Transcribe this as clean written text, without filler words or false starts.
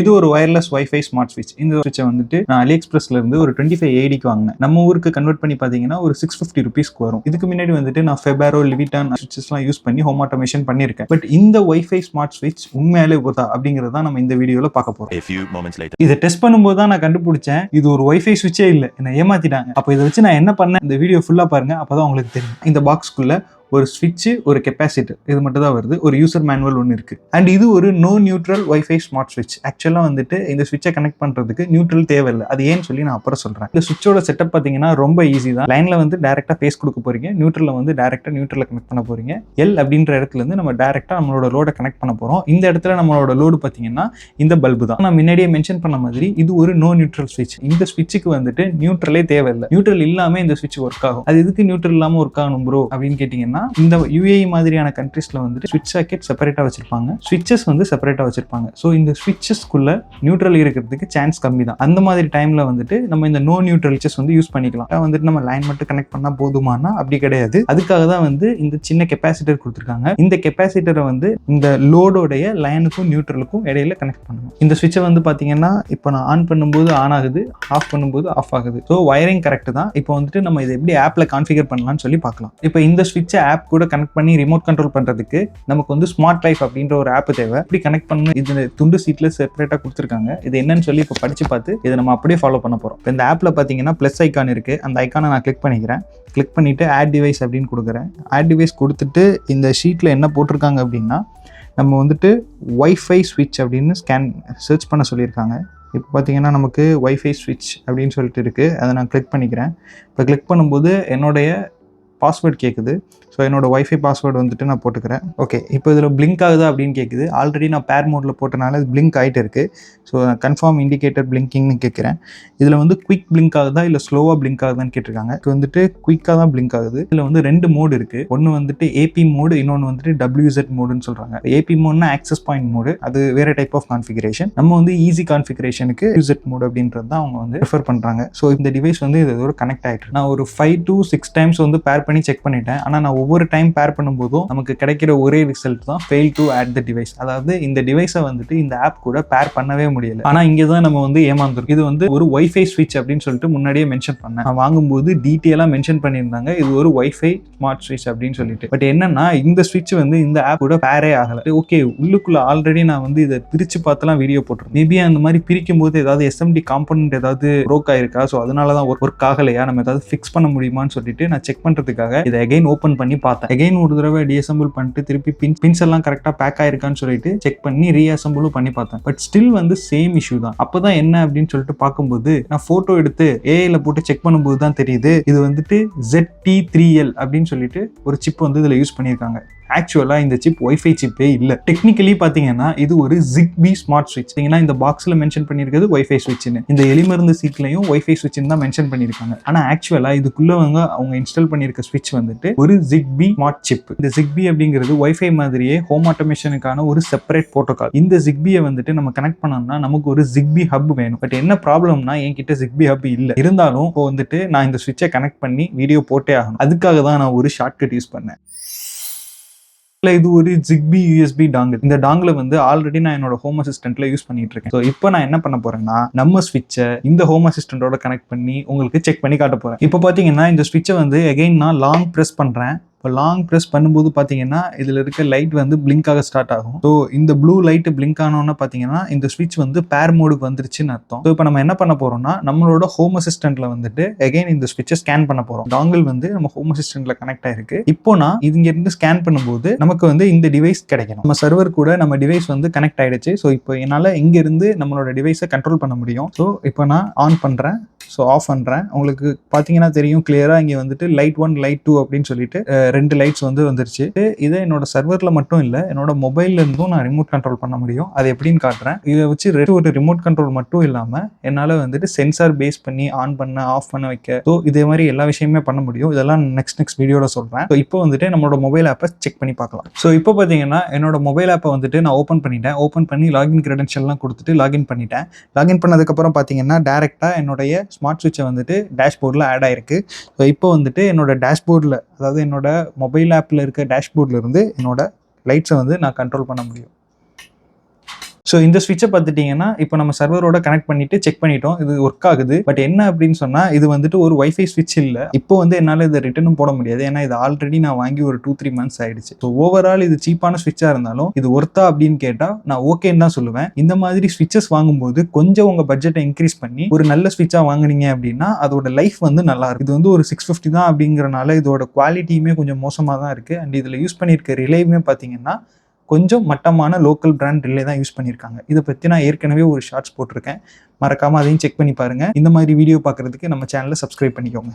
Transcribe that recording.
இது ஒரு wireless wifi smart ஸ்விட்ச். இந்த ஸ்விட்சை வந்துட்டு நான் AliExpressல இருந்து ஒரு 25 AEDக்கு வாங்கினேன். நம்ம ஊருக்கு கன்வெர்ட் பண்ணி பார்த்தீங்கன்னா ஒரு 650 ருபீஸ்க்கு வரும். இதுக்கு முன்னாடி வந்துட்டு நான் ஃபெபாரோ, லிவிட்டான் ஸ்விட்சஸ்லாம் யூஸ் பண்ணி ஹோம் ஆட்டோமேஷன் பண்ணியிருக்கேன். பட் இந்த வைஃபை ஸ்மார்ட் ஸ்விட்ச் உண்மையாலே போதா அப்படிங்கிறது தான் நம்ம இந்த வீடியோல பார்க்க போறோம். இதை டெஸ்ட் பண்ணும்போது தான் நான் கண்டுபிடிச்சேன் இது ஒரு வைஃபை ஸ்விட்சே இல்லை, என்ன ஏமாத்திட்டாங்க. அப்போ இதை வச்சு நான் என்ன பண்ணேன், இந்த வீடியோ ஃபுல்லா பாருங்க, அப்பதான் உங்களுக்கு தெரியும். இந்த பாக்ஸ்க்குள்ள ஒரு ஸ்விட்ச், ஒரு கெப்பாசிட்டர், இது மட்டும் தான் வருது. ஒரு யூசர் மேனுவல் ஒன்று இருக்கு. அண்ட் இது ஒரு நோ நியூட்ரல் வைஃபை ஸ்மார்ட் ஸ்விட்ச். ஆக்சுவலாக வந்துட்டு இந்த ஸ்விட்சை கனெக்ட் பண்றதுக்கு நியூட்ரல் தேவையில்லை. அது ஏன்னு சொல்லி நான் அப்புறம் சொல்றேன். இந்த ஸ்விட்சோட செட்டப் பார்த்தீங்கன்னா ரொம்ப ஈஸி தான். லைன்ல வந்து டைரக்டா பேஸ் கொடுக்க போறீங்க, நியூட்ரல்ல வந்து டைரக்டா நியூட்ரல்ல கனெக்ட் பண்ண போறீங்க. எல் அப்படின்ற இடத்துல இருந்து நம்ம டைரக்டா நம்மளோட லோட கனெக்ட் பண்ண போறோம். இந்த இடத்துல நம்மளோட லோடு பார்த்தீங்கன்னா இந்த பல்பு தான். நான் முன்னாடியே மென்ஷன் பண்ண மாதிரி இது ஒரு நோ நியூட்ரல் ஸ்விட்ச். இந்த ஸ்விட்சுக்கு வந்துட்டு நியூட்ரலே தேவையில்லை. நியூட்ரல் இல்லாம இந்த ஸ்விட்ச் ஒர்க் ஆகும். அது எதுக்கு நியூட்ரல் இல்லாம ஒர்க் ஆகணும் ப்ரோ அப்படின்னு கேட்டீங்கன்னா, இந்த UAE மாதிரியான கண்ட்ரீஸ்ல வந்துட்டு ஸ்விட்ச் சாக்கெட் செப்பரேட்டா வச்சிருப்பாங்க, ஸ்விட்சஸ் வந்து செப்பரேட்டா வச்சிருப்பாங்க. ஸோ இந்த ஸ்விட்சஸ்க்குள்ள நியூட்ரல் இருக்கிறதுக்கு சான்ஸ் கம்மி தான். அந்த மாதிரி டைம்ல வந்துட்டு நம்ம இந்த நோ நியூட்ரல் ஸ்விட்சஸ் வந்து யூஸ் பண்ணிக்கலாம். வந்துட்டு நம்ம லைன் மட்டும் கனெக்ட் பண்ணா போதுமானா அப்படி கிடையாது. அதுக்காக தான் வந்து இந்த சின்ன கெப்பாசிட்டர் கொடுத்துருக்காங்க. இந்த கெப்பாசிட்டரை வந்து இந்த லோடோடைய லைனுக்கும் நியூட்ரலுக்கும் இடையில கனெக்ட் பண்ணணும். இந்த ஸ்விட்சை வந்து பாத்தீங்கன்னா இப்போ நான் ஆன் பண்ணும்போது ஆன் ஆகுது, ஆஃப் பண்ணும்போது ஆஃப் ஆகுது. ஸோ வயரிங் கரெக்ட் தான். இப்போ வந்துட்டு நம்ம இதை எப்படி ஆப்ல கான்ஃபிகர் பண்ணலாம்னு சொல்லி பார்க்கலாம். இப்போ இந்த ஸ்விட்சை ஆப் கூட கனெக்ட் பண்ணி ரிமோட் கண்ட்ரோல் பண்றதுக்கு நமக்கு வந்து ஸ்மார்ட் லைஃப் அப்படின்ற ஒரு ஆப் தேவை. இப்படி கனெக்ட் பண்ணணும். இது துண்டு சீட்ல செப்பரேட்டா கொடுத்துருக்காங்க. இது என்னன்னு சொல்லி இப்போ படிச்சு பார்த்து இதை நம்ம அப்படியே ஃபாலோ பண்ண போறோம். இந்த ஆப்ல பாத்தீங்கன்னா பிளஸ் ஐக்கான் இருக்கு. அந்த ஐக்கானை நான் கிளிக் பண்ணிக்கிறேன். கிளிக் பண்ணிட்டு ஆட் டிவைஸ் அப்படின்னு கொடுக்குறேன். ஆட் டிவைஸ் கொடுத்துட்டு இந்த ஷீட்ல என்ன போட்டிருக்காங்க அப்படின்னா, நம்ம வந்துட்டு வைஃபை ஸ்விட்ச் அப்படின்னு சர்ச் பண்ண சொல்லியிருக்காங்க. இப்போ பார்த்தீங்கன்னா நமக்கு வைஃபை ஸ்விட்ச் அப்படின்னு சொல்லிட்டு இருக்குது. அதை நான் கிளிக் பண்ணிக்கிறேன். இப்போ கிளிக் பண்ணும்போது என்னுடைய பாஸ்வேர்டு கேட்குது. ஸோ என்னோட வைஃபை பாஸ்வேர்டு வந்துட்டு நான் போட்டுக்கிறேன். ஓகே, இப்போ இதில் பிளிங்க் ஆகுதா அப்படின்னு கேட்குது. ஆல்ரெடி நான் பேர் மோடில் போட்டனால இது பிளிங்க் ஆகிட்டு இருக்குது. ஸோ நான் கன்ஃபார்ம் இண்டிகேட்டர் பிளிங்கிங்னு கேட்குறேன். இதில் வந்து குயிக் பிளிங்க் ஆகுதா இல்லை ஸ்லோவாக பிளிங்க் ஆகுதான்னு கேட்டிருக்காங்க. இது வந்துட்டு குயிக்காக தான் பிளிங்க் ஆகுது. இதில் வந்து 2 மோடு இருக்குது. ஒன்று வந்துட்டு AP மோடு, இன்னொன்று வந்துட்டு WZ மோடுன்னு சொல்கிறாங்க. AP மோடுனா ஆக்சஸ் பாயிண்ட் மோடு, அது வேறு டைப் ஆஃப் கான்ஃபிகரேஷன். நம்ம வந்து ஈஸி கான்ஃபிகரேஷனுக்கு WZ மோடு அப்படின்றது தான் அவங்க வந்து ப்ரிஃபர் பண்ணுறாங்க. ஸோ இந்த டிவைஸ் வந்து இதோட கனெக்ட் ஆகிட்டு நான் ஒரு 5 to 6 டைம்ஸ் வந்து பேர் பண்ணி செக் பண்ணிட்டேன். ஆனால் நான் ஒவ்வொரு டைம் பேர் பண்ணும்போதும் நமக்கு கிடைக்கிற ஒரே ரிசல்ட் தான் fail to add the device. அதாவது இந்த டிவைஸை வந்துட்டு இந்த ஆப் கூட பேர் பண்ணவே முடியல. ஆனால் இங்கே தான் நம்ம வந்து ஏமாந்துரும். இது வந்து ஒரு வைஃபை ஸ்விட்ச் அப்படின்னு சொல்லிட்டு முன்னாடியே மென்ஷன் பண்ணேன். நான் வாங்கும்போது டீட்டெயிலாக மென்ஷன் பண்ணியிருந்தாங்க இது ஒரு வைஃபை ஸ்மார்ட் ஸ்விட்ச் அப்படின்னு சொல்லிட்டு. பட் என்னன்னா இந்த ஸ்விட்ச் வந்து இந்த ஆப் கூட பேரே ஆகலை. ஓகே, உள்ளுக்குள்ள ஆல்ரெடி நான் வந்து இதை பிரிச்சு பார்த்தலாம் வீடியோ போட்டுருக்கேன். மேபி அந்த மாதிரி பிரிக்கும் போது ஏதாவது SMD காம்பனன்ட் ஏதாவது ப்ரோக் ஆயிருக்கா, ஸோ அதனால தான் ஒர்க் ஆகலையா, நம்ம ஏதாவது ஃபிக்ஸ் பண்ண முடியுமான்னு சொல்லிட்டு நான் செக் பண்ணுறதுக்காக இதை அகைன் ஓப்பன் பண்ணி பார்த்தேன். அகைன் ஒரு தடவை டிஅசம்பிள் பண்ணிட்டு திருப்பி பின்ஸ் எல்லாம் கரெக்டாக பேக் ஆயிருக்கான்னு சொல்லிட்டு செக் பண்ணி ரீஅசம்பிளும் பண்ணி பார்த்தேன். பட் ஸ்டில் வந்து சேம் இஷ்யூ தான். அப்பதான் என்ன அப்படின்னு சொல்லிட்டு பார்க்கும்போது நான் போட்டோ எடுத்து ஏஐல போட்டு செக் பண்ணும்போது தான் தெரியுது இது வந்துட்டு ZT3L அப்படின்னு சொல்லிட்டு ஒரு சிப் வந்து இதுல யூஸ் பண்ணியிருக்காங்க. ஆக்சுவலா இந்த சிப் வைஃபை சிப்பே இல்ல. டெக்னிக்கலி பாத்தீங்கன்னா இது ஒரு ZigBee ஸ்மார்ட் ஸ்விட்ச். இந்த பாக்ஸ்ல மென்ஷன் பண்ணிருக்கிறது வைஃபை ஸ்விட்ச்னு, இந்த எலிமருந்து சீட்லயும் வைஃபை ஸ்விட்ச்னு தான் மென்ஷன் பண்ணிருக்காங்க. ஆனா ஆக்சுவலா இதுக்குள்ள அவங்க இன்ஸ்டால் பண்ணிருக்க ஸ்விட்ச் வந்துட்டு ஒரு ZigBee ஸ்மார்ட் சிப். இந்த ZigBee அப்படிங்கிறது வைஃபை மாதிரியே ஹோம் ஆட்டோமேஷனுக்கான ஒரு செப்பரேட் புரோட்டோகால். இந்த ZigBee வந்துட்டு நம்ம கனெக்ட் பண்ணோம்னா நமக்கு ஒரு ZigBee ஹப் வேணும். பட் என்ன ப்ராப்ளம்னா என்கிட்ட ZigBee ஹப் இல்ல. இருந்தாலும் இப்போ வந்துட்டு நான் இந்த ஸ்விட்சை கனெக்ட் பண்ணி வீடியோ போட்டே ஆகணும். அதுக்காக தான் நான் ஒரு ஷார்ட்கட் யூஸ் பண்ணேன். இது ஒரு ZigBee USB டாங்கிள். இந்த டாங்கிள வந்து ஆல்ரெடி நான் என்னோட ஹோம் அசிஸ்டன்ட்ல யூஸ் பண்ணிட்டு இருக்கேன். ஸோ இப்போ நான் என்ன பண்ண போறேன்னா நம்ம ஸ்விட்சை இந்த ஹோம் அசிஸ்டன்டோட கனெக்ட் பண்ணி உங்களுக்கு செக் பண்ணி காட்ட போறேன். இப்போ பாத்தீங்கன்னா இந்த ஸ்விட்சை வந்து அகைன் நான் லாங் ப்ரெஸ் பண்றேன். இப்போ லாங் ப்ரெஸ் பண்ணும்போது பார்த்தீங்கன்னா இதில் இருக்க லைட் வந்து பிளிங்க் ஆக ஸ்டார்ட் ஆகும். ஸோ இந்த ப்ளூ லைட் பிளிங்க் ஆனோன்னு பார்த்தீங்கன்னா இந்த ஸ்விட்ச் வந்து பேர் மோடுக்கு வந்துருச்சுன்னு அர்த்தம். ஸோ இப்போ நம்ம என்ன பண்ண போறோம்னா நம்மளோட ஹோம் அசிஸ்டன்ட்ல வந்துட்டு அகைன் இந்த ஸ்விட்சை ஸ்கேன் பண்ண போறோம். டாங்கிள் வந்து நம்ம ஹோம் அசிஸ்டன்ட்ல கனெக்ட் ஆயிருக்கு. இப்போ நான் இங்க இருந்து ஸ்கேன் பண்ணும்போது நமக்கு வந்து இந்த டிவைஸ் கிடைக்கணும். நம்ம சர்வர் கூட நம்ம டிவைஸ் வந்து கனெக்ட் ஆயிடுச்சு. ஸோ இப்போ என்னால் இங்க இருந்து நம்மளோட டிவைஸை கண்ட்ரோல் பண்ண முடியும். ஸோ இப்போ நான் ஆன் பண்றேன். ஸோ ஆஃப் பண்றேன். உங்களுக்கு பார்த்தீங்கன்னா தெரியும் கிளியரா இங்கே வந்துட்டு லைட் 1 லைட் 2 அப்படின்னு சொல்லிட்டு 2 லைட்ஸ் வந்து வந்துருச்சு. இதை என்னோட சர்வர்ல மட்டும் இல்ல என்னோட மொபைல்ல இருந்தும் நான் ரிமோட் கண்ட்ரோல் பண்ண முடியும். அது எப்படின்னு காட்டுறேன். இதை வச்சு ஒரு ரிமோட் கண்ட்ரோல் மட்டும் இல்லாம என்னால வந்துட்டு சென்சார் பேஸ் பண்ணி ஆன் பண்ண ஆஃப் பண்ண வைக்க, ஸோ இதே மாதிரி எல்லா விஷயமே பண்ண முடியும். இதெல்லாம் நெக்ஸ்ட் வீடியோல சொல்றேன். ஸோ இப்போ வந்துட்டு நம்மளோட மொபைல் ஆப்பை செக் பண்ணி பார்க்கலாம். ஸோ இப்போ பார்த்தீங்கன்னா என்னோட மொபைல் ஆப்பை வந்துட்டு நான் ஓப்பன் பண்ணிட்டேன். ஓப்பன் பண்ணி லாகின் கிரெடென்ஷியல்லாம் கொடுத்துட்டு லாகின் பண்ணிட்டேன். லாகின் பண்ணதுக்கப்புறம் பார்த்தீங்கன்னா டேரெக்டா என்னுடைய ஸ்மார்ட் சுவிட்சை வந்துட்டு டேஷ்போர்டில் ஆட் ஆயிருக்கு. ஸோ இப்போ வந்துட்டு என்னோட டேஷ்போர்டில், அதாவது என்னோட மொபைல் ஆப்பில் இருக்க டேஷ்போர்டில் இருந்து என்னோட லைட்ஸை வந்து நான் கண்ட்ரோல் பண்ண முடியும். ஸோ இந்த ஸ்விட்சை பார்த்துட்டீங்கன்னா இப்போ நம்ம சர்வரோட கனெக்ட் பண்ணிட்டு செக் பண்ணிட்டோம், இது ஒர்க் ஆகுது. பட் என்ன அப்படின்னு சொன்னா இது வந்துட்டு ஒரு வைஃபை ஸ்விட்ச் இல்ல. இப்போ வந்து என்னால இதை ரிட்டர்னும் போட முடியாது, ஏன்னா இது ஆல்ரெடி நான் வாங்கி ஒரு 2-3 months ஆயிடுச்சு. ஸோ ஓவரால் இது சீப்பான ஸ்விட்சா இருந்தாலும் இது ஒர்த்தா அப்படின்னு கேட்டா நான் ஓகேன்னு தான் சொல்லுவேன். இந்த மாதிரி ஸ்விட்சஸ் வாங்கும்போது கொஞ்சம் உங்க பட்ஜெட்டை இன்க்ரீஸ் பண்ணி ஒரு நல்ல ஸ்விட்சா வாங்குனீங்க அப்படின்னா அதோட லைஃப் வந்து நல்லா இருக்கும். இது வந்து ஒரு 650 தான் அப்படிங்கறனால இதோட குவாலிட்டியுமே கொஞ்சம் மோசமா தான் இருக்கு. அண்ட் இதுல யூஸ் பண்ணியிருக்க ரிலேயுமே பாத்தீங்கன்னா கொஞ்சம் மட்டமான லோக்கல் பிராண்ட் ரிலே தான் யூஸ் பண்ணியிருக்காங்க. இதை பற்றி நான் ஏற்கனவே ஒரு ஷார்ட்ஸ் போட்டிருக்கேன், மறக்காமல் அதையும் செக் பண்ணி பாருங்கள். இந்த மாதிரி வீடியோ பார்க்குறதுக்கு நம்ம சேனலை சப்ஸ்கிரைப் பண்ணிக்கோங்க.